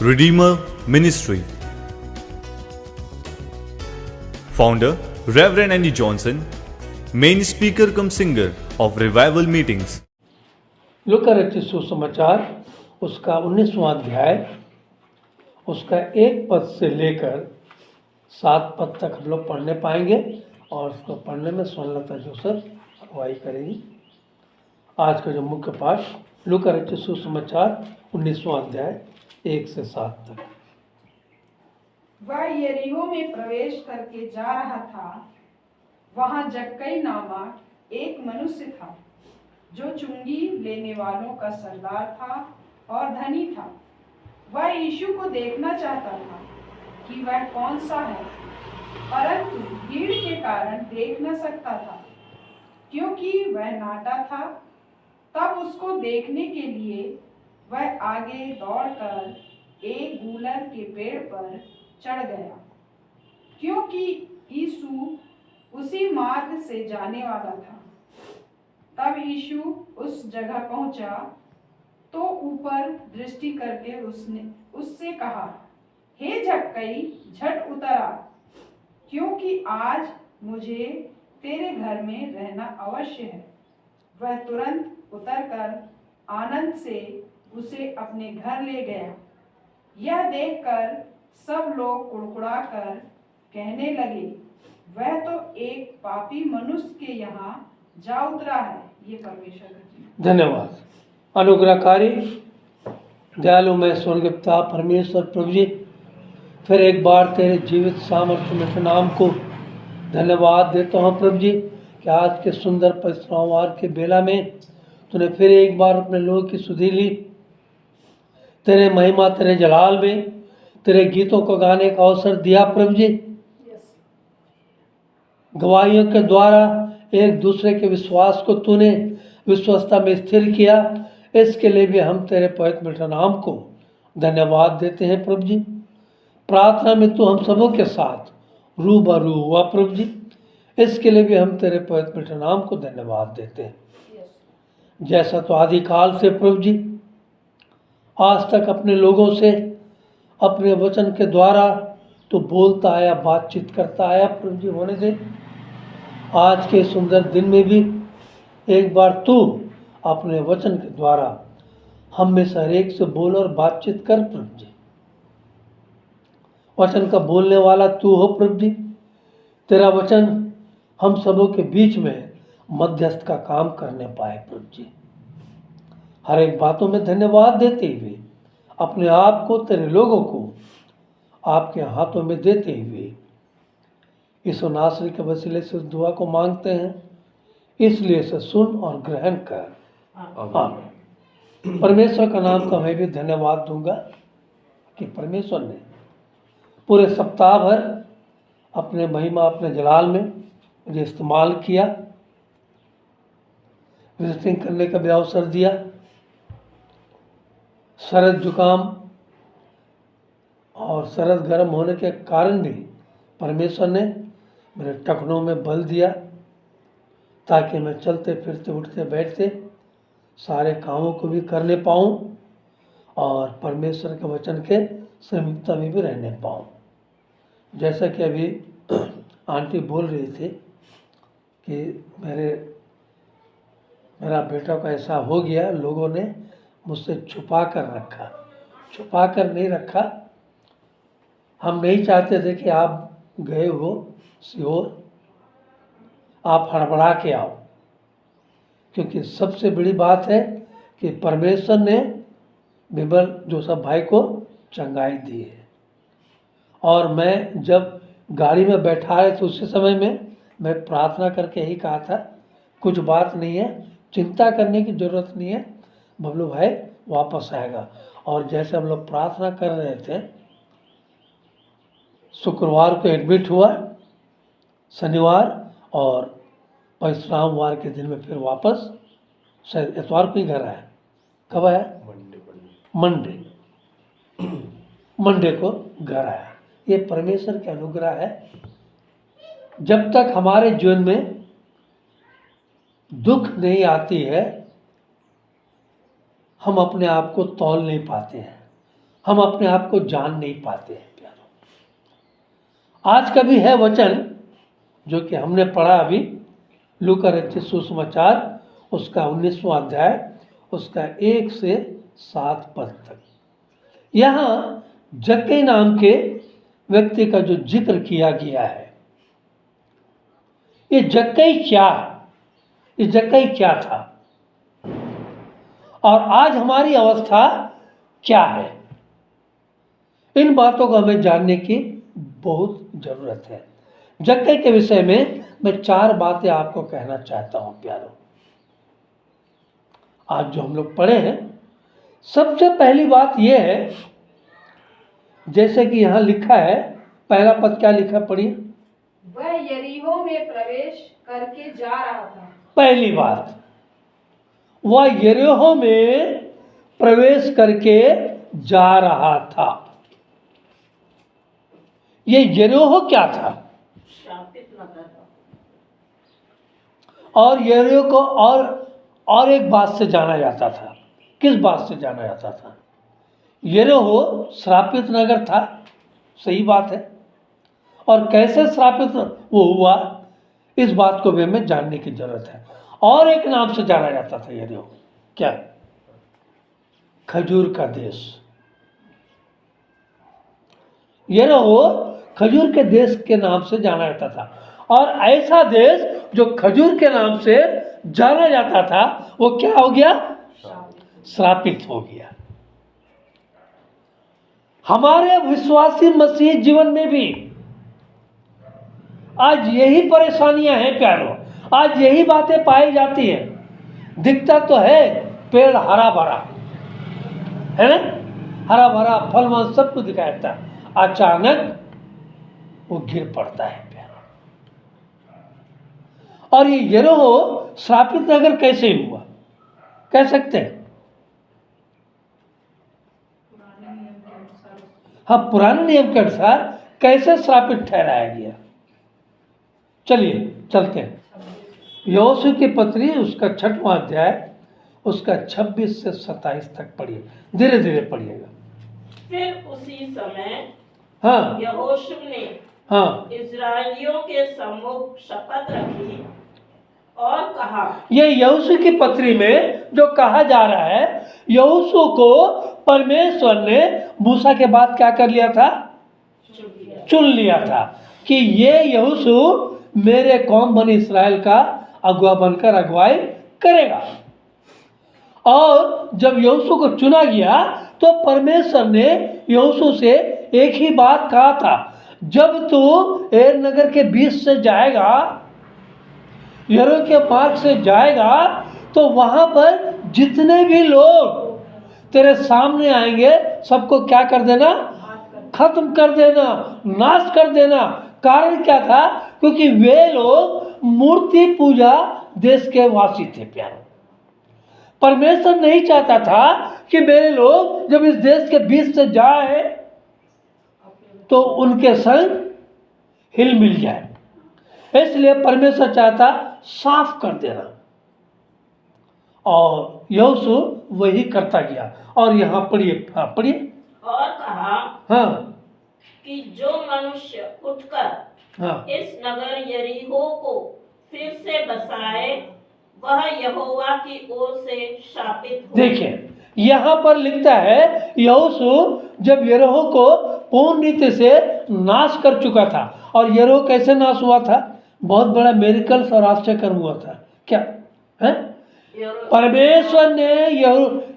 Redeemer Ministry. Founder Reverend Andy Johnson, main speaker cum singer of revival meetings. लूका रचित सुसमाचार उसका 19वां अध्याय उसका 1 पद से लेकर 7 पद तक हम लोग पढ़ने पाएंगे और उसको पढ़ने में स्वर्णलता जोसफ अगुवाई करेगी। आज का जो मुख्य पाठ लूका रचित सुसमाचार 19वां अध्याय 1 से 7 तक। वह यरीहो में प्रवेश करके जा रहा था। वहां जक्कई नामक एक मनुष्य था जो चुंगी लेने वालों का सरदार था और धनी था। वह यीशु को देखना चाहता था कि वह कौन सा है, परंतु भीड़ के कारण देख न सकता था क्योंकि वह नाटा था। तब उसको देखने के लिए वह आगे दौड़कर एक गूलर के पेड़ पर चढ़ गया, क्योंकि यीशु उसी मार्ग से जाने वाला था। तब यीशु उस जगह पहुंचा तो ऊपर दृष्टि करके उसने उससे कहा, हे जक्कई, झट उतर आ, क्योंकि आज मुझे तेरे घर में रहना अवश्य है। वह तुरंत उतरकर आनंद से उसे अपने घर ले गया। यह देखकर सब लोग कुड़कुड़ा कर कहने लगे, वह तो एक पापी मनुष्य के यहाँ जा उतरा है। ये परमेश्वर का वचन। धन्यवाद। अनुग्रहकारी दयालु में स्वर्गीय पिता परमेश्वर प्रभु जी, फिर एक बार तेरे जीवित सामर्थ्य में नाम को धन्यवाद देता हूँ प्रभु जी कि आज के सुंदर परिश्रमवार के बेला में तूने फिर एक बार अपने लोगों की सुधि ली। तेरे महिमा तेरे जलाल में तेरे गीतों को गाने का अवसर दिया प्रभु जी। गवाहियों के द्वारा एक दूसरे के विश्वास को तूने विश्वस्ता में स्थिर किया। इसके लिए भी हम तेरे पवित्र मीठा नाम को धन्यवाद देते हैं प्रभु जी। प्रार्थना में तू हम सबों के साथ रूबरू हुआ प्रभु जी, इसके लिए भी हम तेरे पवित्र मीठा नाम को धन्यवाद देते हैं। जैसा तो आदिकाल से प्रभु जी आज तक अपने लोगों से अपने वचन के द्वारा तो बोलता आया, बातचीत करता आया प्रभु जी, होने दे आज के सुंदर दिन में भी एक बार तू अपने वचन के द्वारा हम में से हर एक से बोल और बातचीत कर प्रभु जी। वचन का बोलने वाला तू हो प्रभु जी। तेरा वचन हम सबों के बीच में मध्यस्थ का काम करने पाए प्रभु जी। हर एक बातों में धन्यवाद देते हुए अपने आप को तेरे लोगों को आपके हाथों में देते हुए इस नासरी के वसीले से उस दुआ को मांगते हैं, इसलिए से सुन और ग्रहण कर। आमीन। परमेश्वर का नाम का मैं भी धन्यवाद दूंगा कि परमेश्वर ने पूरे सप्ताह भर अपने महिमा अपने जलाल में मुझे इस्तेमाल किया, विजिटिंग करने का भी अवसर दिया। सरद जुकाम और सरद गर्म होने के कारण भी परमेश्वर ने मेरे टखनों में बल दिया ताकि मैं चलते फिरते उठते बैठते सारे कामों को भी करने पाऊँ और परमेश्वर के वचन के समीपता में भी रहने पाऊँ। जैसा कि अभी आंटी बोल रही थी कि मेरा बेटा का ऐसा हो गया, लोगों ने मुझसे छुपा कर रखा। छुपा कर नहीं रखा, हम नहीं चाहते थे कि आप गए हो सीहोर, आप हड़बड़ा के आओ, क्योंकि सबसे बड़ी बात है कि परमेश्वर ने बिमल जोसफ भाई को चंगाई दी है। और मैं जब गाड़ी में बैठा रहे थे उसी समय में मैं प्रार्थना करके ही कहा था, कुछ बात नहीं है, चिंता करने की ज़रूरत नहीं है, बबलू भाई वापस आएगा। और जैसे हम लोग प्रार्थना कर रहे थे, शुक्रवार को एडमिट हुआ, शनिवार और परिश्रमवार के दिन में फिर वापस, शायद इतवार को ही घर आया। कब आया? मंडे को घर आया। ये परमेश्वर के अनुग्रह है। जब तक हमारे जीवन में दुख नहीं आती है हम अपने आप को तौल नहीं पाते हैं। हम अपने आप को जान नहीं पाते हैं प्यारों। आज का भी है वचन जो कि हमने पढ़ा अभी, लूका रचित सुसमाचार उसका 19वां अध्याय उसका 1 से 7 पद तक। यहाँ जक्कई नाम के व्यक्ति का जो जिक्र किया गया है, ये जक्कई क्या था और आज हमारी अवस्था क्या है, इन बातों को हमें जानने की बहुत जरूरत है। जक्कई के विषय में मैं 4 बातें आपको कहना चाहता हूं प्यारों। आज जो हम लोग पढ़े हैं, सबसे पहली बात यह है, जैसे कि यहां लिखा है, पहला पद क्या लिखा पढ़िए। वह यरीहो में प्रवेश करके जा रहा था। पहली बात, वह यरीहो में प्रवेश करके जा रहा था। ये यरीहो क्या था? और यरीहो को और एक बात से जाना जाता था। किस बात से जाना जाता था? यरीहो श्रापित नगर था, सही बात है। और कैसे श्रापित वो हुआ, इस बात को भी हमें जानने की जरूरत है। और एक नाम से जाना जाता था यरीहो, क्या? खजूर का देश। यरीहो खजूर के देश के नाम से जाना जाता था। और ऐसा देश जो खजूर के नाम से जाना जाता था, वो क्या हो गया? श्रापित हो गया। हमारे विश्वासी मसीह जीवन में भी आज यही परेशानियां हैं प्यारों, आज यही बातें पाई जाती हैं। दिखता तो है पेड़ हरा भरा है ना, हरा भरा फल वल सब कुछ दिखाई देता, अचानक वो गिर पड़ता है प्यारों। और ये यरीहो श्रापित नगर कैसे हुआ, कह सकते हैं? हाँ, पुराने नियम के अनुसार कैसे श्रापित ठहराया गया? चलिए चलते हैं। यहोशू की पत्री उसका 6वां अध्याय उसका 26 से 27 तक पढ़िए, धीरे धीरे पढ़िएगा। फिर उसी समय हाँ यहोशू ने इस्राएलियों के सम्मुख शपथ रखी और कहा। ये यहोशू की पत्री में जो कहा जा रहा है, यहोशू को परमेश्वर ने मूसा के बाद क्या कर लिया था? चुन लिया था कि ये यहोशू मेरे कौम बनी इस्राएल का अगुआ बनकर अगुवाई करेगा। और जब यहोशू को चुना गया तो परमेश्वर ने यहोशू से एक ही बात कहा था, जब तू एर नगर के बीच से जाएगा, यरीहो के मार्ग से जाएगा, तो वहां पर जितने भी लोग तेरे सामने आएंगे सबको क्या कर देना? खत्म कर देना, नाश कर देना। कारण क्या था? क्योंकि वे लोग मूर्ति पूजा देश के वासी थे प्यारों। परमेश्वर नहीं चाहता था कि मेरे लोग जब इस देश के बीच से जाए तो उनके संग हिल मिल जाए, इसलिए परमेश्वर चाहता साफ कर देना। और यहोशू वही करता गया। और यहाँ पढ़िए, हाँ पढ़िए। और कहा हाँ कि जो मनुष्य उठकर इस नगर यरीहो को फिर से बसाए, वह यहोवा की ओर से शापित हो। देखिए यहाँ पर लिखता है, यहोशू जब यरीहो को पूर्ण रीति से नाश कर चुका था। और यरीहो कैसे नाश हुआ था? बहुत बड़ा मेरिकल्स और आश्चर्य कर्म हुआ था। क्या है? परमेश्वर ने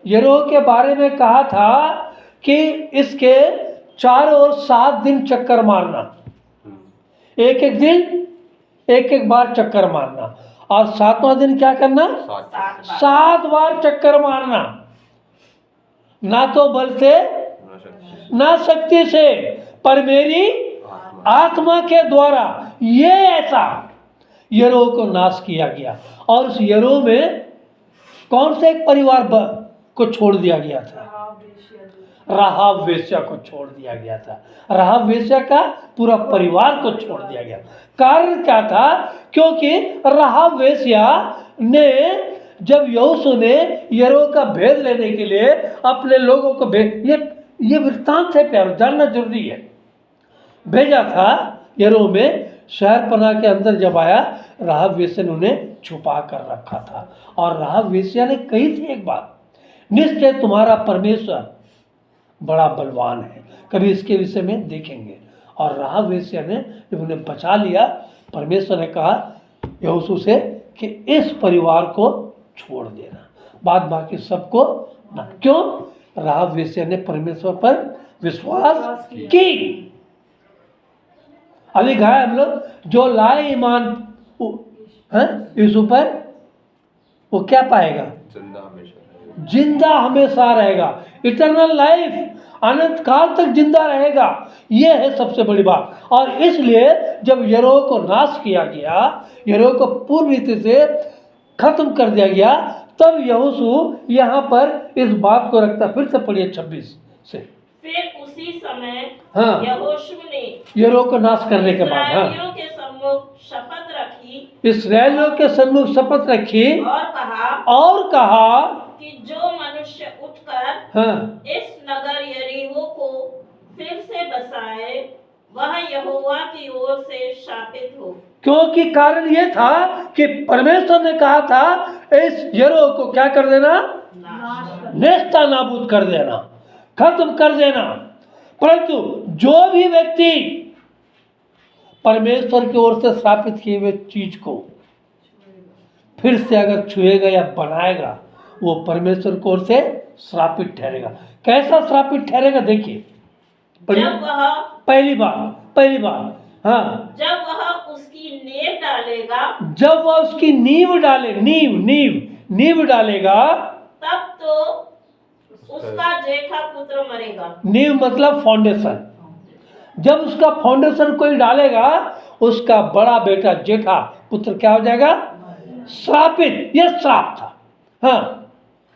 यरीहो के बारे में कहा था कि इसके चारों ओर 7 दिन चक्कर मारना, एक एक दिन एक एक बार चक्कर मारना, और 7वां दिन क्या करना? 7 बार चक्कर मारना। ना तो बल से ना शक्ति से, पर मेरी आत्मा के द्वारा ये ऐसा यरीहो को नाश किया गया। और उस यरीहो में कौन से एक परिवार को छोड़ दिया गया था? राहाब वेश्या को छोड़ दिया गया था। राहाब वेश्या का पूरा परिवार को छोड़ दिया गया। कारण क्या था? क्योंकि राहाब वेश्या ने, जब यहोशू ने यरीहो का भेद लेने के लिए अपने लोगों को भेज, ये वृत्तांत है प्यारो, जानना जरूरी है। भेजा था यरीहो में, शहर पनाह के अंदर जब आया, राहब वेश्या ने उन्हें छुपा कर रखा था। और राहब वेश्या ने कही थी एक बात, निश्चय तुम्हारा परमेश्वर बड़ा बलवान है। कभी इसके विषय में देखेंगे। और राहब वेश्या ने जब उन्हें बचा लिया, परमेश्वर ने कहा यहोशू से कि इस परिवार को छोड़ देना, बाद बाकी सबको ना। क्यों? राहब वेश्या ने परमेश्वर पर विश्वास की। अभी कहा हम लोग, जो लाए ईमान यीशु पर, वो क्या पाएगा? जिंदा हमेशा रहेगा। इटरनल लाइफ, अनंत काल तक जिंदा रहेगा। ये है सबसे बड़ी बात। और इसलिए जब यरीहो को नाश किया गया, यरीहो को पूर्ण रीति से खत्म कर दिया गया, तब यहोशू यहाँ पर इस बात को रखता। फिर से पढ़िए 26 से। फिर उसी समय हाँ, यहोशू ने यरीहो को नाश करने के बाद, इस्राएलियों हाँ, के सम्मुख शपथ रखी, इसराइलियों के सम्मुख शपथ रखी और कहा कि जो मनुष्य उठकर हाँ, इस नगर यरीहो को फिर से बसाए, वह यहोवा की ओर से शापित हो। क्योंकि कारण ये था कि परमेश्वर ने कहा था इस यरीहो को क्या कर देना? नेस्ता नाबूद कर देना, खत्म कर देना। परंतु जो भी व्यक्ति परमेश्वर की ओर से स्थापित किए हुए चीज को फिर से अगर छुएगा या बनाएगा, वो परमेश्वर की ओर से श्रापित ठहरेगा। कैसा श्रापित ठहरेगा? देखिए पहली बात, हाँ, जब वह उसकी नींव डालेगा, जब वह उसकी नींव डाले, नींव डालेगा, तब तो उसका जेठा पुत्र मरेगा। नींव मतलब फाउंडेशन। जब उसका फाउंडेशन कोई डालेगा, उसका बड़ा बेटा जेठा पुत्र क्या हो जाएगा? श्रापित। यह श्राप था। हाँ,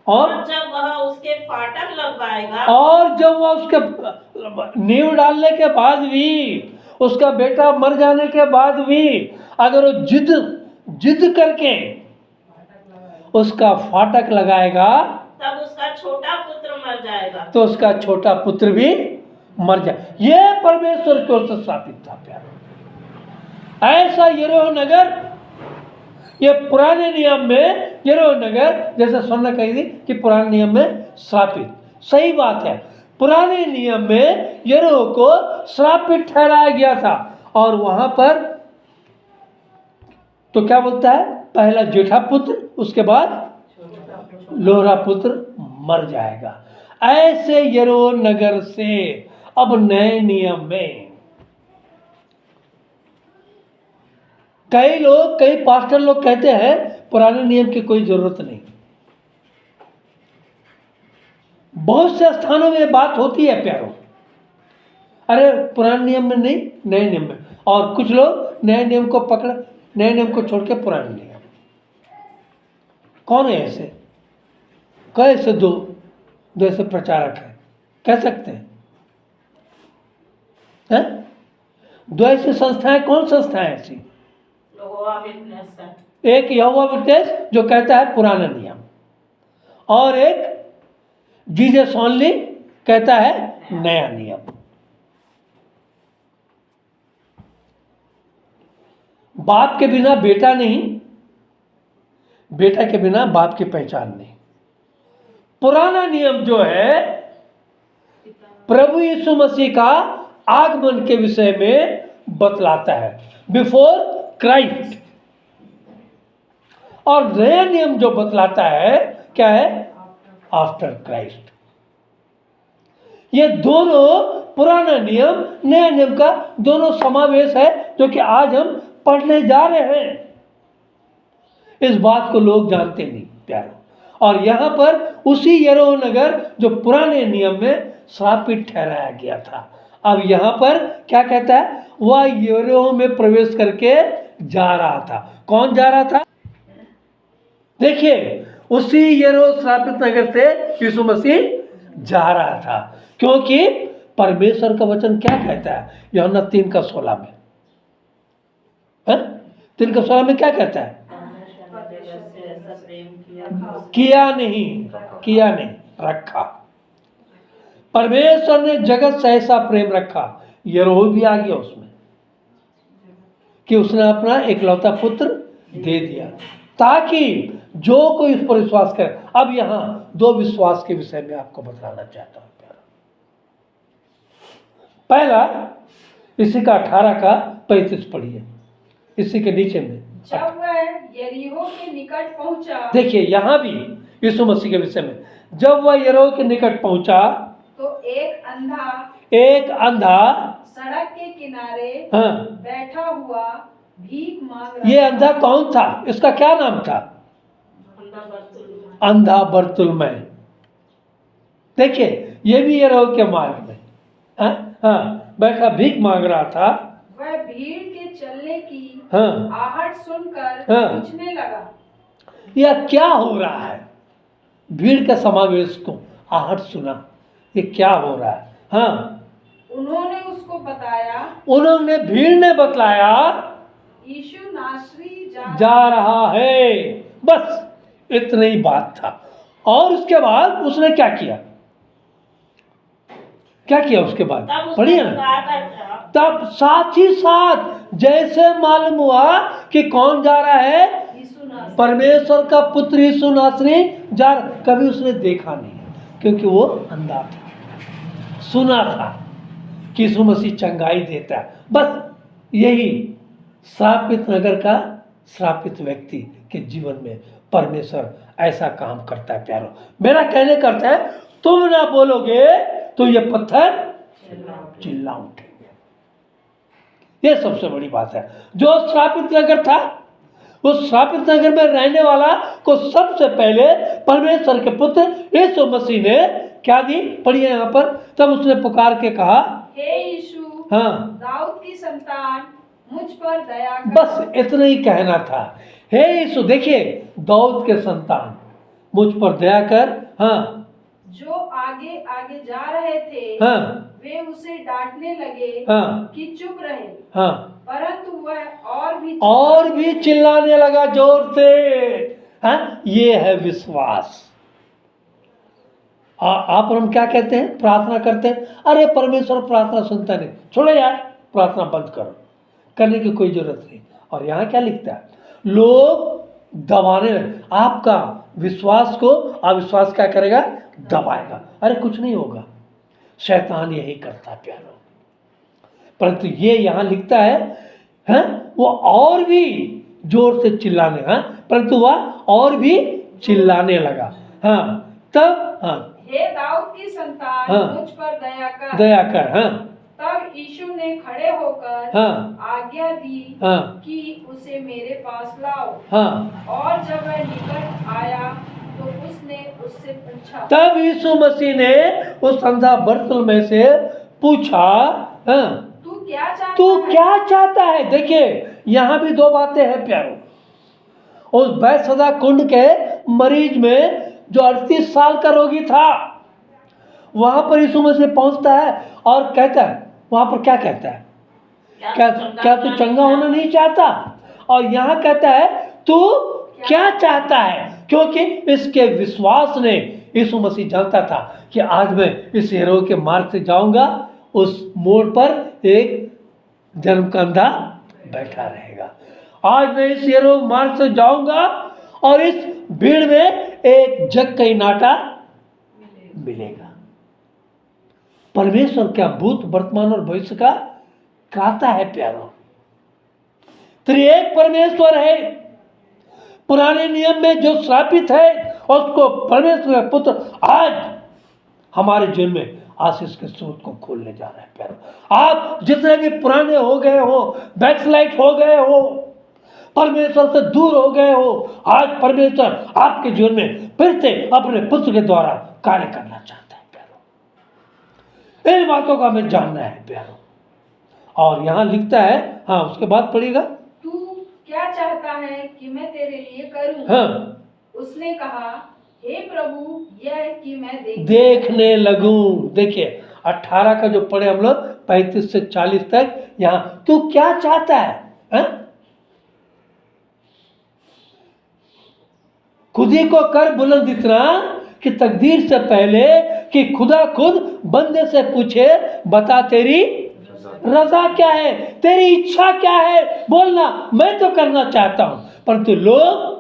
और जब वह उसके फाटक लगवाएगा, और जब वह उसके नींव डालने के बाद भी, उसका बेटा मर जाने के बाद भी, अगर वो जिद करके उसका फाटक लगाएगा, तब उसका छोटा पुत्र मर जाएगा। तो उसका छोटा पुत्र भी मर जाए। ये परमेश्वर की ओर से स्थापित था प्यार। ऐसा यरीहो नगर, ये पुराने नियम में यरीहो नगर, जैसे सुनना कही थी कि पुराने नियम में श्रापित, सही बात है। पुराने नियम में यरीहो को श्रापित ठहराया गया था। और वहां पर तो क्या बोलता है? पहला जेठा पुत्र, उसके बाद लोहरा पुत्र मर जाएगा। ऐसे यरीहो नगर से अब नए नियम में कई पास्टर लोग कहते हैं पुराने नियम की कोई जरूरत नहीं। बहुत से स्थानों में बात होती है प्यारों, अरे पुराने नियम में नहीं, नए नियम में। और कुछ लोग नए नियम को पकड़, नए नियम को छोड़ के पुराने नियम। कौन है ऐसे? कैसे दो ऐसे प्रचारक हैं, कह सकते हैं? दो ऐसी संस्थाएं, कौन संस्थाएं ऐसी? एक यहोवा विटनेस जो कहता है पुराना नियम, और एक जीसस ओनली कहता है नया नियम। बाप के बिना बेटा नहीं, बेटा के बिना बाप की पहचान नहीं। पुराना नियम जो है प्रभु यीशु मसीह का आगमन के विषय में बतलाता है, बिफोर क्राइस्ट। और नया नियम जो बतलाता है क्या है? After Christ. ये दोनों, पुराना नियम नया नियम का दोनों समावेश है, जो कि आज हम पढ़ने जा रहे हैं। इस बात को लोग जानते नहीं प्यारो। और यहां पर उसी यरीहो नगर जो पुराने नियम में श्रापित ठहराया गया था, अब यहां पर क्या कहता है? वह यरीहो में प्रवेश करके जा रहा था। कौन जा रहा था? देखिए, उसी यरीहो श्रापित नगर से यीशु मसीह जा रहा था। क्योंकि परमेश्वर का वचन क्या कहता है? यूहन्ना 3:16 में, 3:16 में क्या कहता है? किया नहीं, रखा। परमेश्वर ने जगत से ऐसा प्रेम रखा, यरोह भी आ गया उसमें, कि उसने अपना एकलौता पुत्र दे दिया ताकि जो कोई उस पर विश्वास करे। अब यहां दो विश्वास के विषय में आपको बताना चाहता हूं प्यारा। पहला इसी का 18 का 35 पढ़िए, इसी के नीचे में। जब वह यरीहो के निकट पहुंचा, देखिए यहां भी यीशु मसीह के विषय में, जब वह यरीहो के निकट पहुंचा तो एक अंधा सड़क के किनारे हाँ, बैठा हुआ भीख मांग रहा ये अंधा कौन था? इसका क्या नाम था? अंधा बर्तुलमै। देखिए ये भी यरीहो के मार्ग में बैठा भीख मांग रहा था। वह भीड़ के चलने की हाँ, आहट सुनकर पूछने लगा, यह क्या हो रहा है? भीड़ के समावेश को आहट सुना, ये क्या हो रहा है? हाँ, उन्होंने उसको बताया, उन्होंने भीड़ ने बतलाया यीशु नासरी जा रहा है। बस इतना ही बात था। और उसके बाद उसने क्या किया? क्या किया उसके बाद? पढ़िए ना। तब साथ ही साथ जैसे मालूम हुआ कि कौन जा रहा है, परमेश्वर का पुत्र यीशु नासरी जा रहा। कभी उसने देखा नहीं क्योंकि वो अंधा था, सुना था कि यीशु मसीह चंगाई देता है। बस यही श्रापित नगर का श्रापित व्यक्ति के जीवन में परमेश्वर ऐसा काम करता है प्यारो। मेरा कहने करता है, तुम ना बोलोगे तो ये पत्थर चिल्ला उठेंगे। ये सबसे बड़ी बात है। जो श्रापित नगर था, उस श्रापित नगर में रहने वाला को सबसे पहले परमेश्वर के पुत्र यीशु मसीह ने क्या दी? पढ़िए यहाँ पर। तब उसने पुकार के कहा, हे यीशु, हाँ, दाऊद की संतान, मुझ पर दया कर। बस इतना ही कहना था। हे यीशु, देखिए दाऊद के संतान, मुझ पर दया कर। हाँ, जो आगे आगे जा रहे थे, हाँ, वे उसे डांटने लगे हाँ, कि चुप रहे, हाँ, परंतु वह और भी चिल्लाने लगा जोर से। हाँ, ये है विश्वास। आप और हम क्या कहते हैं? प्रार्थना करते हैं, अरे परमेश्वर प्रार्थना सुनता नहीं, छोड़ो यार, प्रार्थना बंद करो, करने की कोई जरूरत नहीं। और यहाँ क्या लिखता है? लोग दबाने लगे आपका विश्वास को। अविश्वास क्या करेगा? दबाएगा। अरे कुछ नहीं होगा, शैतान यही करता है प्यारो। परंतु ये यहाँ लिखता है वो और भी जोर से चिल्लाने, परंतु वह और भी चिल्लाने लगा। हाँ, तब हे दाऊद की संतान, मुझ पर दया कर। तब यीशु ने खड़े होकर आज्ञा दी कि उसे मेरे पास लाओ। और जब वह निकट आया तो उसने उससे पूछा। तब यीशु मसीह ने उस अंधा बर्तुलमै से पूछा, तू क्या चाहता है? देखिए यहाँ भी दो बातें हैं प्यारो। उस बैतसैदा कुंड के मरीज में जो 38 साल का रोगी था, वहां पर यीशु मसीह पहुंचता है और कहता है, वहां पर क्या कहता है? क्या तू चंगा होना नहीं चाहता? और यहाँ कहता है तू क्या चाहता है? क्योंकि इसके विश्वास ने यीशु मसीह जानता था कि आज मैं इस यरीहो के मार्ग से जाऊंगा, उस मोड़ पर एक जन्म का अंधा बैठा रहेगा। आज मैं इस यरीहो मार्ग से जाऊंगा और इस भीड़ में एक जग का नाटा मिलेगा। परमेश्वर क्या भूत, वर्तमान और भविष्य का कहता है प्यारो। त्रिएक परमेश्वर है। पुराने नियम में जो श्रापित है उसको परमेश्वर का पुत्र आज हमारे जीवन में आशीष के स्रोत को खोलने जा रहा है प्यारो। आप जितने भी पुराने हो गए हो, बैकस्लाइड हो गए हो, परमेश्वर से दूर हो गए हो, आज परमेश्वर आपके जीवन में फिर से अपने पुत्र के द्वारा कार्य करना चाहता है प्यारो। इन बातों का हमें जानना है प्यारो। और यहाँ लिखता है, उसके बाद पढ़ेगा, तू क्या चाहता है कि मैं तेरे लिए करूं? उसने कहा, हे प्रभु, यह कि मैं देखने लगूं। देखिए 18 का जो पढ़े हम लोग 35 से 40 तक, यहाँ तू क्या चाहता है? खुद ही को कर बुलंद इतना कि तकदीर से पहले कि खुदा खुद बंदे से पूछे, बता तेरी रजा क्या है, तेरी इच्छा क्या है, बोलना, मैं तो करना चाहता हूं। परंतु लोग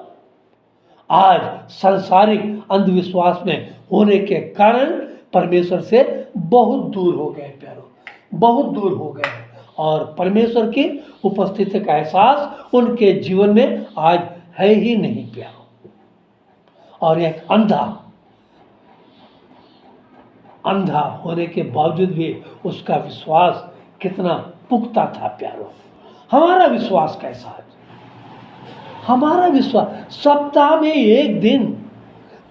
आज सांसारिक अंधविश्वास में होने के कारण परमेश्वर से बहुत दूर हो गए प्यारो, बहुत दूर हो गए, और परमेश्वर की उपस्थिति का एहसास उनके जीवन में आज है ही नहीं प्यारो। और एक अंधा होने के बावजूद भी उसका विश्वास कितना पुख्ता था प्यारो। हमारा विश्वास कैसा है? हमारा विश्वास, सप्ताह में एक दिन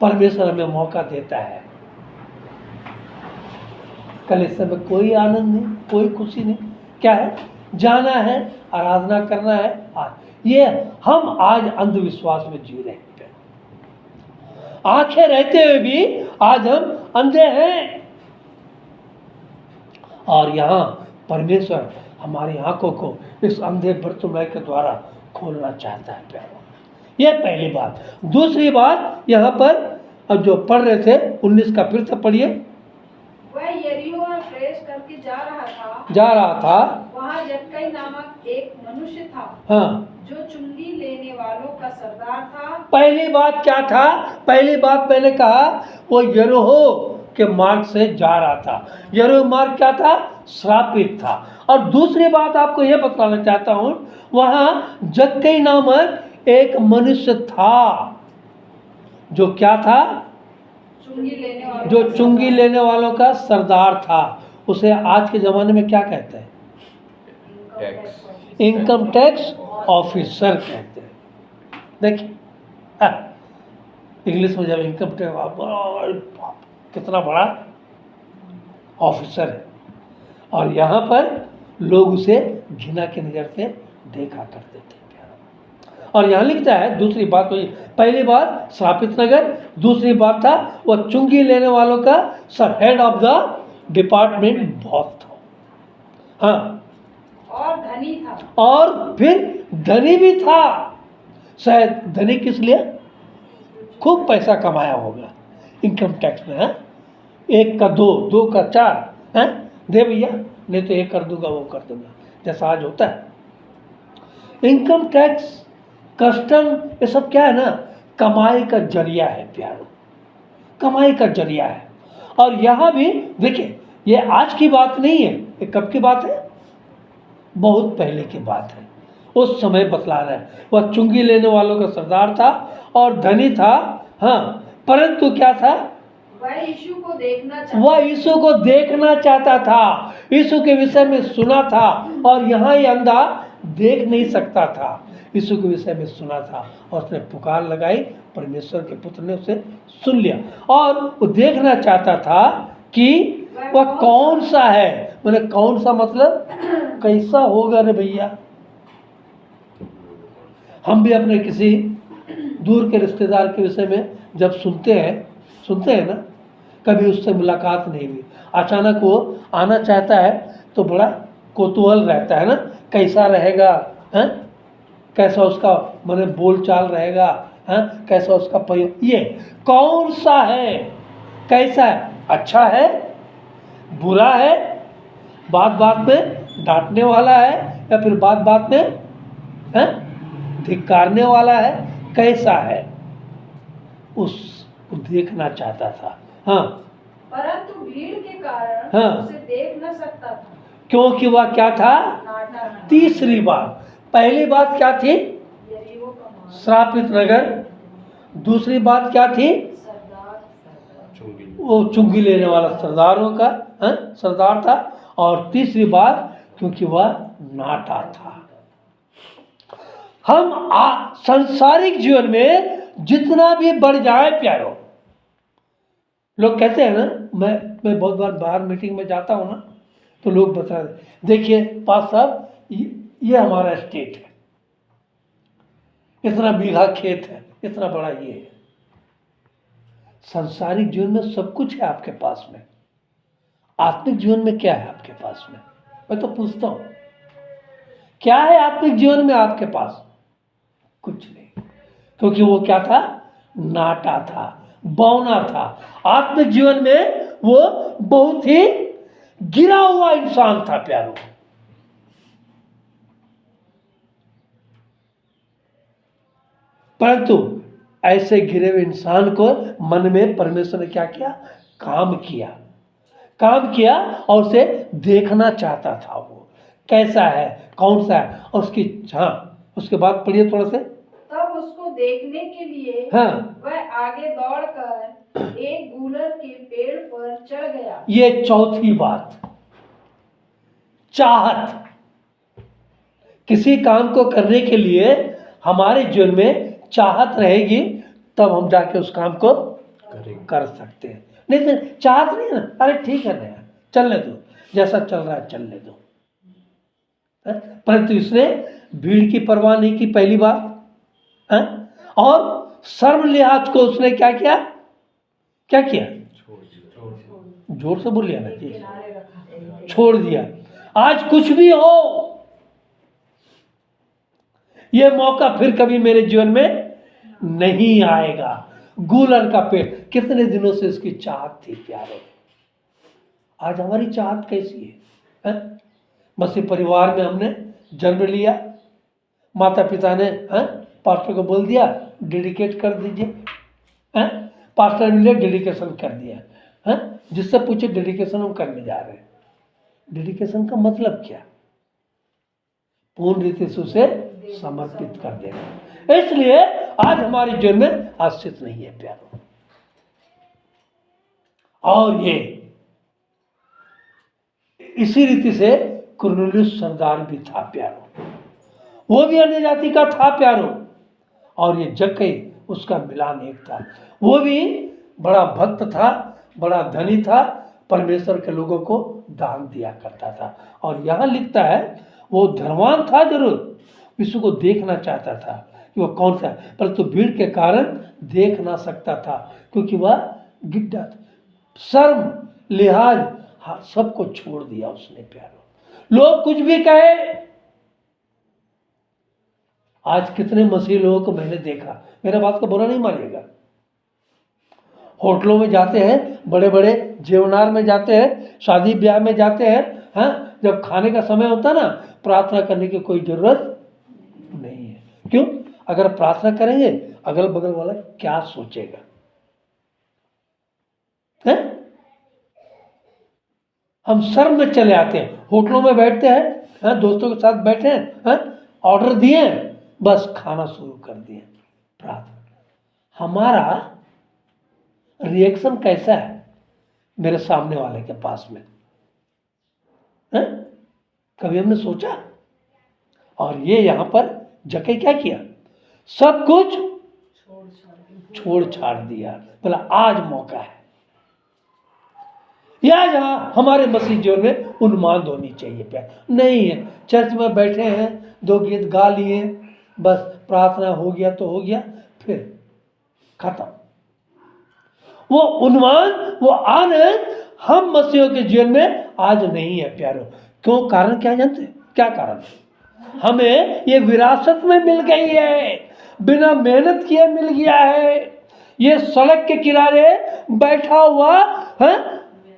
परमेश्वर हमें मौका देता है। कल इस समय कोई आनंद नहीं, कोई खुशी नहीं, क्या है? जाना है, आराधना करना है। ये हम आज अंधविश्वास में जी रहे हैं। आंखें रहते हुए भी आज हम अंधे हैं, और यहाँ परमेश्वर हमारी आंखों को इस अंधे बर्तुमय के द्वारा खोलना चाहता है प्यारो। ये पहली बात। दूसरी बात, यहाँ पर अब जो पढ़ रहे थे 19 का फिर से पढ़िए। वह यरीहो में प्रवेश करके जा रहा था। वहाँ जक्कई नामक एक मनुष्य था, हाँ, जो चुंगी लेने वालों का सरदार था। पहली बात क्या था? पहली बात मैंने कहा, वो यरीहो के मार्ग से जा रहा था। यरीहो मार्ग क्या था? श्रापित था। और दूसरी बात आपको यह बताना चाहता हूं, वहां जक्कई नामक एक मनुष्य था, जो क्या था? जो चुंगी लेने वालों का सरदार था। उसे आज के ज़माने में क्या कहते हैं? इनकम टैक्स ऑफिसर कहते हैं। देखिए इंग्लिश में जब इनकम टैक्स, कितना बड़ा ऑफिसर है, और यहाँ पर लोग उसे घृणा की नज़र से देखा करते थे प्यारा। और यहाँ लिखता है, दूसरी बात हुई, पहली बात श्रापित नगर, दूसरी बात था वह चुंगी लेने वालों का सब head of the department boss था। हाँ, और धनी था, और फिर धनी भी था। शायद धनी किस लिए? खूब पैसा कमाया होगा इनकम टैक्स में। है एक का दो, दो का चार, है दे भैया, नहीं तो एक कर दूंगा, वो कर दूंगा, जैसा आज होता है। इनकम टैक्स, कस्टम, ये सब क्या है ना, कमाई का जरिया है प्यारो, कमाई का जरिया है। और यहाँ भी देखिए, ये आज की बात नहीं है, ये कब की बात है? बहुत पहले की बात है। उस समय बतला रहा है, वह चुंगी लेने वालों का सरदार था और धनी था। हाँ, परंतु क्या था? वह यीशु को देखना चाहता था, यीशु के विषय में सुना था। और यहाँ ये अंधा देख नहीं सकता था, यीशु के विषय में सुना था, और उसने पुकार लगाई, परमेश्वर के पुत्र ने उसे सुन लिया, और वो देखना चाहता था कि वह कौन सा है। मैंने कौन सा मतलब कैसा होगा रे भैया। हम भी अपने किसी दूर के रिश्तेदार के विषय में जब सुनते हैं ना, कभी उससे मुलाकात नहीं हुई, अचानक वो आना चाहता है तो बड़ा कौतूहल रहता है ना, कैसा रहेगा, हैं, कैसा उसका माने बोलचाल रहेगा, हैं, कैसा उसका प्रयोग, ये कौन सा है, कैसा है, अच्छा है, बुरा है, बात बात में डांटने वाला है, या फिर बात बात में धिक्कारने वाला है, कैसा है, उसको देखना चाहता था। हाँ, परंतु भीड़ के कारण हाँ, उसे देख न सकता था, क्योंकि वह क्या था? तीसरी बात, पहली बात क्या थी? श्रापित नगर, दूसरी बात क्या थी? वो चुंगी लेने वाला सरदारों का सरदार था, और तीसरी बात क्योंकि वह नाटा था। हम सांसारिक जीवन में जितना भी बढ़ जाए प्यारो, लोग कहते हैं ना, मैं बहुत बार बाहर मीटिंग में जाता हूँ ना, तो लोग बता रहे, देखिए पास साहब, ये हमारा स्टेट है, इतना बीघा खेत है, इतना बड़ा ये है। सांसारिक जीवन में सब कुछ है आपके पास में, आत्मिक जीवन में क्या है आपके पास में? मैं तो पूछता हूँ, क्या है आत्मिक जीवन में आपके पास? कुछ नहीं, क्योंकि वो क्या था? नाटा था, बौना था। आत्मिक जीवन में वो बहुत ही गिरा हुआ इंसान था प्यारो। परंतु ऐसे गिरे हुए इंसान को मन में परमेश्वर ने क्या किया? काम किया और उसे देखना चाहता था वो कैसा है, कौन सा है। और उसकी उसके बाद पढ़िए थोड़ा से। तब उसको देखने के लिए वह आगे दौड़कर एक गूलर के पेड़ पर चढ़ गया। ये चौथी बात, चाहत। किसी काम को करने के लिए हमारे जीवन में चाहत रहेगी तब हम जाके उस काम को कर सकते हैं। नहीं तो चाहत नहीं है ना, अरे ठीक है ना, चलने दो, जैसा चल रहा है चलने दो। परंतु इसने भीड़ की परवाह नहीं की, पहली बात। और सर्व लिहाज को उसने क्या किया? जोर से बोलिए ना जी, छोड़ दिया। आज कुछ भी हो, ये मौका फिर कभी मेरे जीवन में नहीं आएगा। गूलर का पेड़, कितने दिनों से उसकी चाहत थी प्यारे। आज हमारी चाहत कैसी है? मसीह परिवार में हमने जन्म लिया, माता पिता ने पास्टर को बोल दिया डेडिकेट कर दीजिए, पास्टर ने डेडिकेशन कर दिया। जिससे पूछे डेडिकेशन हम करने जा रहे हैं, डेडिकेशन का मतलब क्या? पूर्ण रीति से उसे समर्पित कर देना। इसलिए आज हमारे जीवन में आश्रित नहीं है प्यारो। और ये इसी रीति से कुरनेलियुस सरदार भी था प्यारो, वो भी अन्य जाति का था प्यारो। और ये जक्कई उसका मिलान एक था, वो भी बड़ा भक्त था, बड़ा धनी था, परमेश्वर के लोगों को दान दिया करता था। और यहाँ लिखता है वो धनवान था जरूर, विश्व को देखना चाहता था कि वह कौन सा है, परंतु भीड़ के कारण देख ना सकता था क्योंकि वह गिड्ढा था। शर्म लिहाज सबको छोड़ दिया उसने प्यारो। लोग कुछ भी कहे, आज कितने मसीह लोगों को मैंने देखा, मेरा बात को बुरा नहीं मानिएगा, होटलों में जाते हैं, बड़े बड़े जेवनार में जाते हैं, शादी ब्याह में जाते हैं, जब खाने का समय होता ना, प्रार्थना करने की कोई जरूरत नहीं है। क्यों? अगर प्रार्थना करेंगे अगल बगल वाला क्या सोचेगा? हम शर्म में चले आते हैं, होटलों में बैठते हैं, दोस्तों के साथ बैठे हैं, ऑर्डर दिए, बस खाना शुरू कर दिए, प्रार्थना। हमारा रिएक्शन कैसा है मेरे सामने वाले के पास में? कभी हमने सोचा? और ये यहां पर जक्कई क्या किया? सब कुछ छोड़ छाड़ दिया, बोला आज मौका है। या जहां हमारे मसीह जीवन में उन्माद होनी चाहिए प्यार, नहीं है। चर्च में बैठे हैं, 2 गीत गा लिए, बस प्रार्थना हो गया तो हो गया, फिर खत्म। वो उन्माद, वो आनंद हम मसीहों के जीवन में आज नहीं है प्यारो। क्यों? कारण क्या जानते हैं? क्या कारण? हमें ये विरासत में मिल गई है, बिना मेहनत किए मिल गया है। ये सड़क के किनारे बैठा हुआ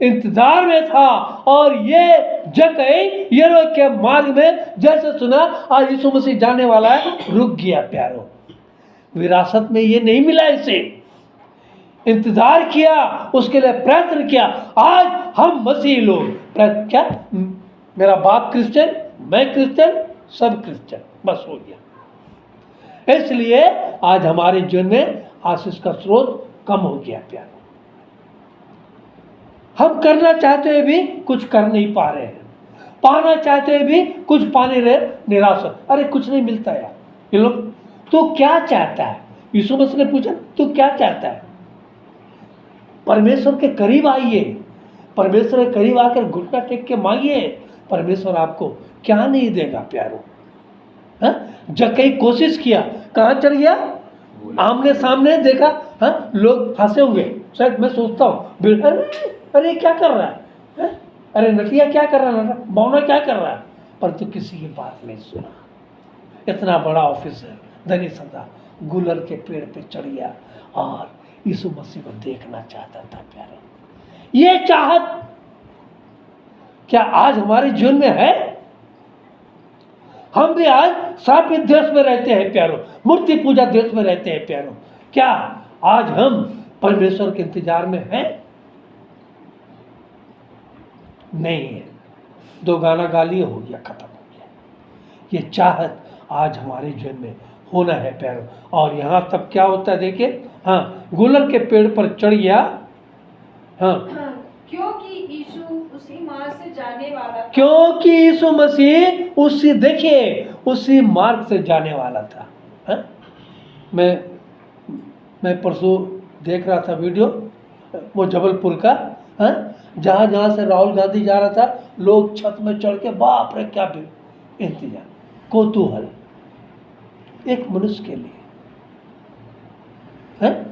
इंतजार में था, और ये जक्कई यरीहो के मार्ग में जैसे सुना आज यीशु मसीह जाने वाला है, रुक गया प्यारो। विरासत में ये नहीं मिला, इसे इंतजार किया, उसके लिए प्रयत्न किया। आज हम मसीह लोग क्या, मेरा बाप क्रिश्चियन, मैं क्रिश्चियन, सब क्रिश्चियन, बस हो गया। इसलिए आज हमारे जीवन में आशीष का स्रोत कम हो गया प्यारो। हम करना चाहते हुए भी कुछ कर नहीं पा रहे हैं, पाना चाहते हुए भी कुछ पाने रहे, निराश। अरे कुछ नहीं मिलता यार। ये लोग, तू क्या चाहता है? यीशु मसीह ने पूछा, तू क्या चाहता है? परमेश्वर के करीब आइए, परमेश्वर के करीब आकर घुटना टेक के मांगिए, परमेश्वर आपको क्या नहीं देगा प्यारो। जक्कई कोशिश किया, कहाँ चढ़ गया? आमने सामने देखा, लोग हंसे होंगे शायद, मैं सोचता हूँ अरे क्या कर रहा है, अरे नटिया क्या कर रहा है, मौना क्या कर रहा है, परंतु किसी की बात नहीं सुना। इतना बड़ा ऑफिसर, धनी सरदार, गूलर के पेड़ पे चढ़ गया और यीशु मसीह को देखना चाहता था प्यारे। ये चाहत क्या आज हमारे जीवन में है? हम भी आज श्रापित देश में रहते हैं प्यारों, मूर्ति पूजा देश में रहते हैं प्यारों। क्या आज हम परमेश्वर के इंतजार में हैं? नहीं है। 2 गाना गा लिए, हो गया, खत्म हो गया। ये चाहत आज हमारे जीवन में होना है प्यारों। और यहाँ तब क्या होता है देखिए, हाँ, गुलर के पेड़ पर चढ़ गया, हाँ, क्योंकि यीशु उसी मार्ग से जाने वाला था। क्योंकि यीशु मसीह उसी, देखिए, उसी मार्ग से जाने वाला था। हाँ? मैं परसों देख रहा था वीडियो, वो जबलपुर का, हाँ, जहाँ से राहुल गांधी जा रहा था, लोग छत में चढ़ के बाप रे क्या इंतजार, कौतूहल एक मनुष्य के लिए है।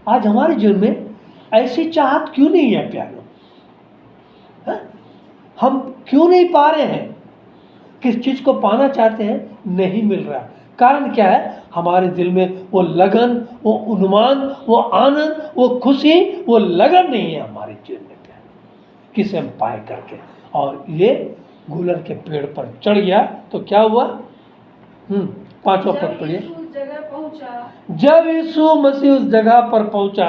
आज हमारे जीवन में ऐसी चाहत क्यों नहीं है प्यारों? है? हम क्यों नहीं पा रहे हैं? किस चीज को पाना चाहते हैं, नहीं मिल रहा। कारण क्या है? हमारे दिल में वो लगन, वो उन्माद, वो आनंद, वो खुशी, वो लगन नहीं है हमारे जीवन में प्यारों, किसे हम पाए करके। और ये गुलर के पेड़ पर चढ़ गया तो क्या हुआ? 5वां पद पढ़िए। जब यीशु मसीह उस जगह पर पहुंचा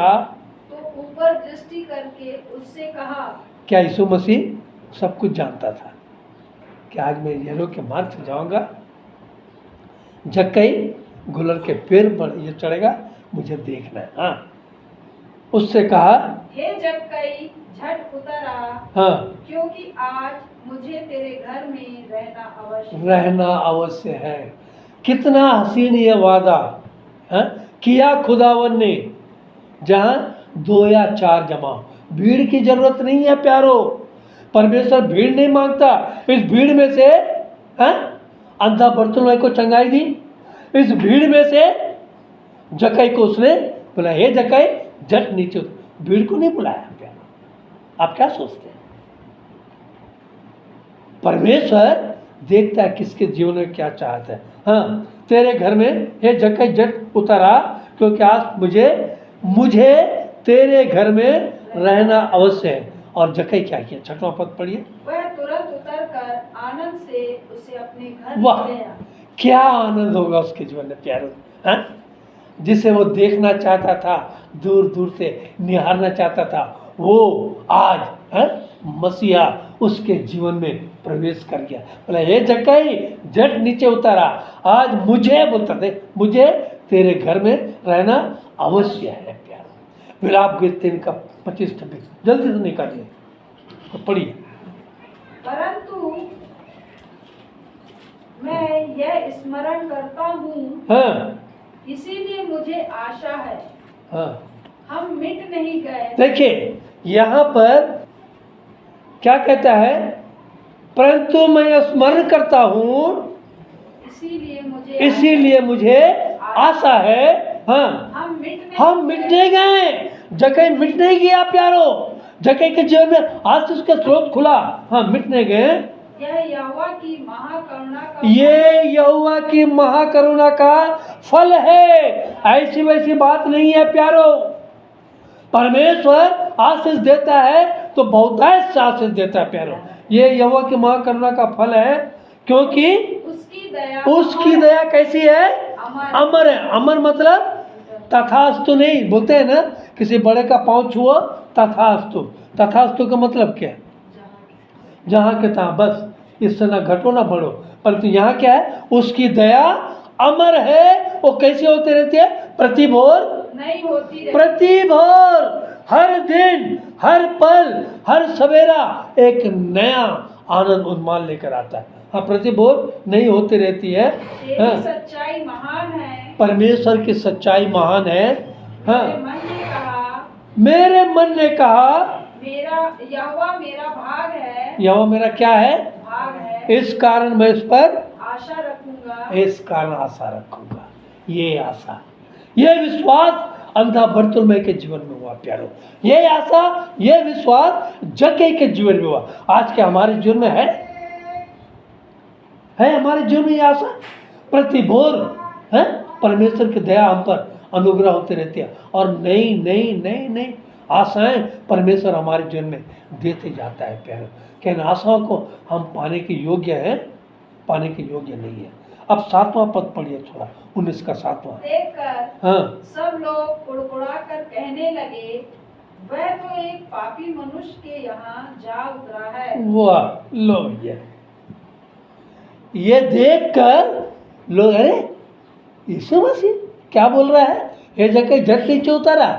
तो ऊपर दृष्टि करके उससे कहा। क्या यीशु मसीह सब कुछ जानता था कि आज मैं यरीहो के मार्ग से जाऊंगा, जक्कई गुलर के पेड़ पर ये चढ़ेगा, मुझे देखना है। हाँ, उससे कहा, हे जक्कई झट उतर आ, हाँ, क्योंकि आज मुझे तेरे घर में रहना अवश्य है। कितना हसीन ये वादा है किया खुदावन ने, जहां 2 या 4 जमा। भीड़ की जरूरत नहीं है प्यारो, परमेश्वर भीड़ नहीं मांगता। इस भीड़ में से अंधा बर्तुलमै को चंगाई दी, इस भीड़ में से जक्कई को उसने बोला, हे जक्कई झट नीचे। भीड़ को नहीं बुलाया प्यारो। आप क्या सोचते हैं? परमेश्वर देखता है किसके जीवन में क्या चाहता है। हाँ, तेरे घर में हे जक्कई झट उतर आ, क्योंकि आज मुझे तेरे घर में रहना अवश्य है। और जक्कई क्या किया? 6वां पद पढ़िए। वह तुरंत उतरकर आनंद से उसे अपने घर वाह, ले आया। क्या आनंद होगा उसके जीवन में प्यारो। हाँ, जिसे वो देखना चाहता था, दूर दूर से निहारना चाहता था, वो आज मसीहा उसके जीवन में प्रवेश कर गया। बोला, हे जक्कई झट नीचे उतारा, आज मुझे बोलता थे, मुझे तेरे घर में रहना अवश्य है प्यारो। विलाप गीत 3 का 25-26 जल्दी से निकालिए, तो पढ़िए। परंतु मैं यह स्मरण करता हूँ, हाँ, इसीलिए मुझे आशा है, हाँ, हम मिट नहीं गए। देखिए यहाँ पर क्या कहता है? परंतु मैं स्मरण करता हूँ, इसीलिए मुझे आशा है। हाँ, हम मिट नहीं गए। जक्कई मिट नहीं गया प्यारो। जक्कई के जीवन में आज उसका स्रोत खुला। हाँ, मिट नहीं गए। यह यहोवा की महाकरुणा का फल है। ऐसी वैसी बात नहीं है प्यारो। परमेश्वर आशीष देता है तो बहुतायत से आशीष देता है प्यारो। ये यहोवा की महाकरुणा का फल है, क्योंकि उसकी दया कैसी है? अमर है। अमर मतलब तथास्तु नहीं बोलते हैं ना, किसी बड़े का पाँव छुओ तथास्तु। तथास्तु का मतलब क्या है? जहाँ के तहाँ, बस, इससे ना घटो ना बढ़ो। परंतु यहाँ क्या है? उसकी दया अमर है। वो कैसे होते रहते हैं? प्रतिभोर नहीं होती रहती। प्रतिभोर, हर दिन, हर पल, हर सवेरा एक नया आनंद उन्माद लेकर आता है। हाँ, प्रतिभोर नहीं होती रहती है। हाँ, सच्चाई महान है। परमेश्वर की सच्चाई महान है। हाँ, मेरे मन ने कहा मेरा यहोवा मेरा भाग है। यहोवा मेरा क्या है? भाग है। इस कारण मैं इस पर आशा रखूंगा। इस कारण आशा रखूंगा। ये आशा, ये विश्वास अंधा बर्तुलमै के जीवन में हुआ प्यारो। ये आशा, ये विश्वास जक्कई के जीवन में हुआ। आज के हमारे जीवन में है हमारे जीवन में ये आशा। प्रतिभोर है परमेश्वर की दया हम पर अनुग्रह होते रहती है। और नई नई नई नई आशाएं परमेश्वर हमारे जीवन में देते जाता है प्यारो। कि इन आशाओं को हम पाने के योग्य हैं, पाने के योग्य नहीं है। अब 7वां पद पढ़िए थोड़ा, 19 का 7वां। देखकर हाँ सब लोग कुड़कुड़ा कर कहने लगे, वह तो एक पापी मनुष्य के यहाँ जा उतरा है। वाह, लो भैया, ये देखकर लोग, अरे यीशु मसीह क्या बोल रहा है, ये जगह झट नीचे उतारा,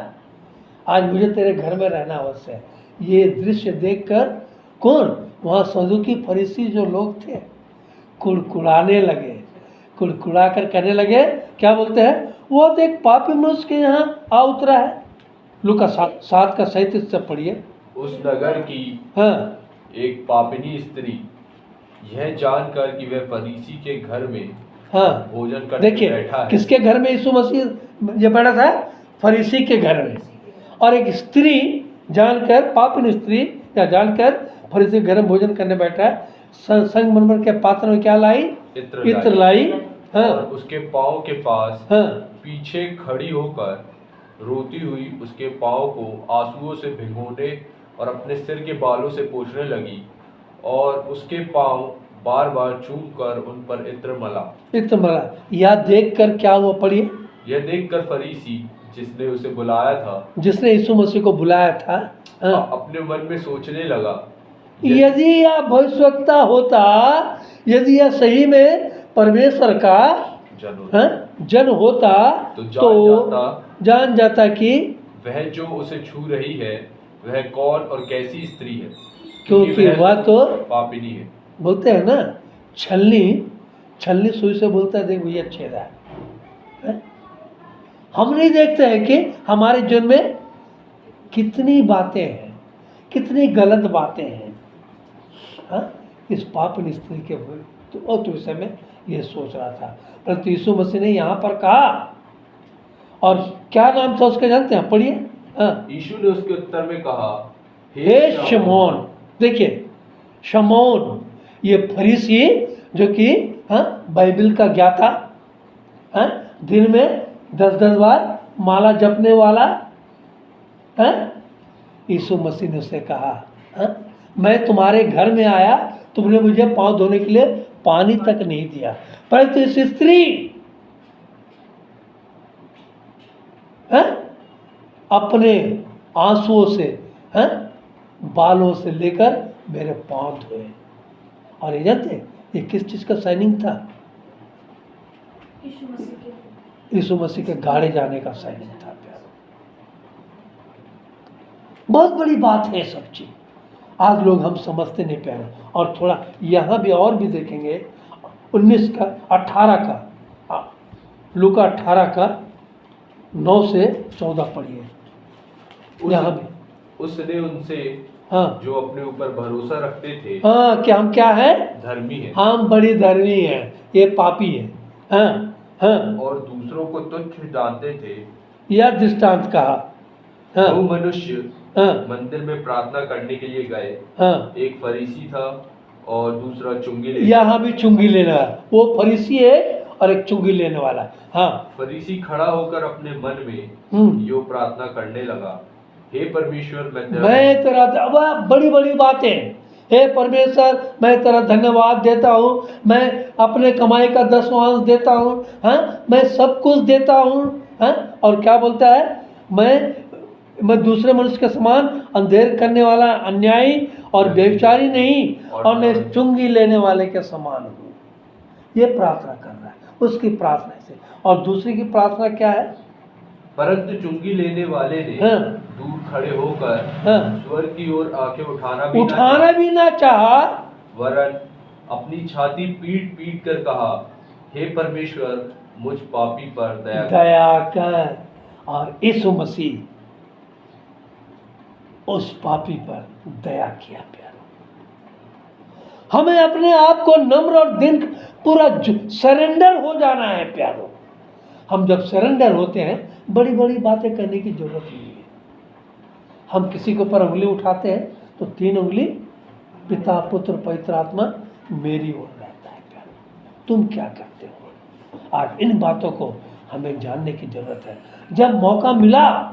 आज मुझे तेरे घर में रहना अवश्य है। ये दृश्य देखकर कौन, वहाँ सदूकी फरीसी जो लोग थे, कुड़कुड़ाने लगे, कुड़कुड़ा कर कहने लगे, क्या बोलते हैं, वो तो एक पापी मनुष्य के यहाँ आ उतरा है। लूका 7 का 37 से पढ़िए। उस नगर की हाँ एक पापिनी स्त्री यह जानकर कि वह फरीसी के घर में हाँ, भोजन करने देखिए बैठा है। किसके घर में यीशु मसीह ये बैठा था, फरीसी के घर में। और एक स्त्री जानकर, पापिन स्त्री या जानकर फरीसी के घर में भोजन करने बैठा है, संगमरमर के पात्र में क्या लाई, इत्र लाई। हाँ और उसके पाँव के पास हाँ पीछे खड़ी होकर रोती हुई उसके पाँव को आंसुओं से भिगोने और अपने सिर के बालों से पोंछने लगी और उसके पाँव बार बार चूम कर उन पर इत्र मला। यह देख कर क्या हुआ, पढ़िए। यह देखकर फरीसी जिसने उसे बुलाया था, जिसने यीशु मसीह को बुलाया था, हाँ, अपने मन में सोचने लगा, यदि यह भविष्यवक्ता होता, यदि यह सही में परमेश्वर का जन होता तो जान जाता कि वह जो उसे छू रही है वह कौन और कैसी स्त्री है, क्योंकि वह तो पापिनी है। बोलते हैं ना, छलनी सुई से बोलता है, देख भैया छेदा है। हम नहीं देखते हैं कि हमारे जीवन में कितनी बातें हैं, कितनी गलत बातें हैं। हाँ, इस पापिन स्त्री के तो विषय में ये सोच रहा था, परंतु यीशु मसीह ने यहाँ पर कहा, और क्या नाम था उसका जानते हैं, पढ़िए। हाँ, यीशु ने उसके उत्तर में कहा, हे शमौन। देखिए शमौन, ये फरीसी जो कि बाइबल का ज्ञाता, दिन में 10-10 बार माला जपने वाला, यीशु मसीह ने उससे कहा, मैं तुम्हारे घर में आया, तुमने मुझे पाँव धोने के लिए पानी तक नहीं दिया, परंतु इस स्त्री अपने आंसुओं से, बालों से लेकर मेरे पाँव धोए। और ये जानते ये किस चीज का साइनिंग था, यीशु मसीह के गाड़े जाने का साइनिंग था प्यारो। बहुत बड़ी बात है सब चीज, आज लोग हम समझते नहीं प्यारो। और थोड़ा यहाँ भी और भी देखेंगे, 19 का 18 का, लूका 18 का 9 से 14 पढ़िए। यहाँ भी उसने उनसे, हाँ, जो अपने ऊपर भरोसा रखते थे, हाँ, कि हम क्या है, धर्मी है, हम बड़ी धर्मी है, ये पापी है, हाँ हाँ, और दूसरों को तुच्छ जानते थे, यह दृष्टांत कहा। हाँ, दो मनुष्य हाँ, मंदिर में प्रार्थना करने के लिए गए, हाँ, एक फरीसी था और दूसरा चुंगी लेने। यहाँ भी चुंगी लेने वाला, वो फरीसी है और एक चुंगी लेने वाला। हाँ, फरीसी खड़ा होकर अपने मन में यो प्रार्थना करने लगा, हे परमेश्वर, मैं तेरा बड़ी बड़ी बातें, हे परमेश्वर मैं तेरा धन्यवाद देता हूँ, मैं अपने कमाई का 10वां देता हूँ, हाँ, मैं सब कुछ देता हूँ, हाँ। और क्या बोलता है, मैं दूसरे मनुष्य के समान अंधेर करने वाला अन्यायी और व्यभिचारी नहीं, और मैं चुंगी लेने वाले के समान हूँ। ये प्रार्थना कर रहा है उसकी प्रार्थना से। और दूसरी की प्रार्थना क्या है, परंतु चुंगी लेने वाले ने हाँ, दूर खड़े होकर हाँ, स्वर की ओर आंखें उठाना भी ना चाहा, वरन अपनी छाती पीट पीट कर कहा, हे परमेश्वर, मुझ पापी पर दया कर। और यीशु मसीह उस पापी पर दया किया प्यारो। हमें अपने आप को नम्र और दिन पूरा सरेंडर हो जाना है प्यारो। हम जब सरेंडर होते हैं, बड़ी बड़ी बातें करने की जरूरत नहीं है। हम किसी के ऊपर उंगली उठाते हैं तो 3 उंगली पिता पुत्र पवित्र आत्मा मेरी ओर रहता है प्यारो। तुम क्या करते हो? आज इन बातों को हमें जानने की जरूरत है। जब मौका मिला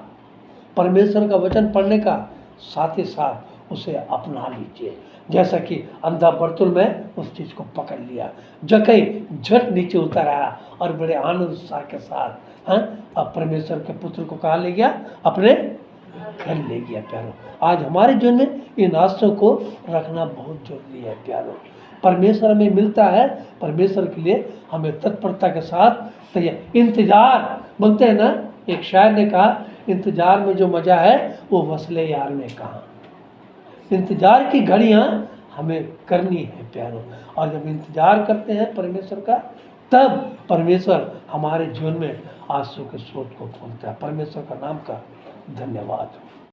परमेश्वर का वचन पढ़ने का, साथ ही साथ उसे अपना लीजिए। जैसा कि अंधा बर्तुल में उस चीज़ को पकड़ लिया, जकई झट नीचे उतर आया और बड़े आनंद उत्साह के साथ अब परमेश्वर के पुत्र को कहाँ ले गया? अपने घर ले गया। प्यारों, आज हमारे जीवन में इन आशयों को रखना बहुत जरूरी है। प्यारों, परमेश्वर हमें मिलता है, परमेश्वर के लिए हमें तत्परता के साथ तैयार। इंतजार बोलते हैं ना, एक शायर ने कहा, इंतजार में जो मजा है वो वसले यार में कहाँ। इंतजार की घड़ियाँ हमें करनी है प्यारों, और जब इंतजार करते हैं परमेश्वर का, तब परमेश्वर हमारे जीवन में आंसू के स्रोत को खोलता है। परमेश्वर का नाम का धन्यवाद।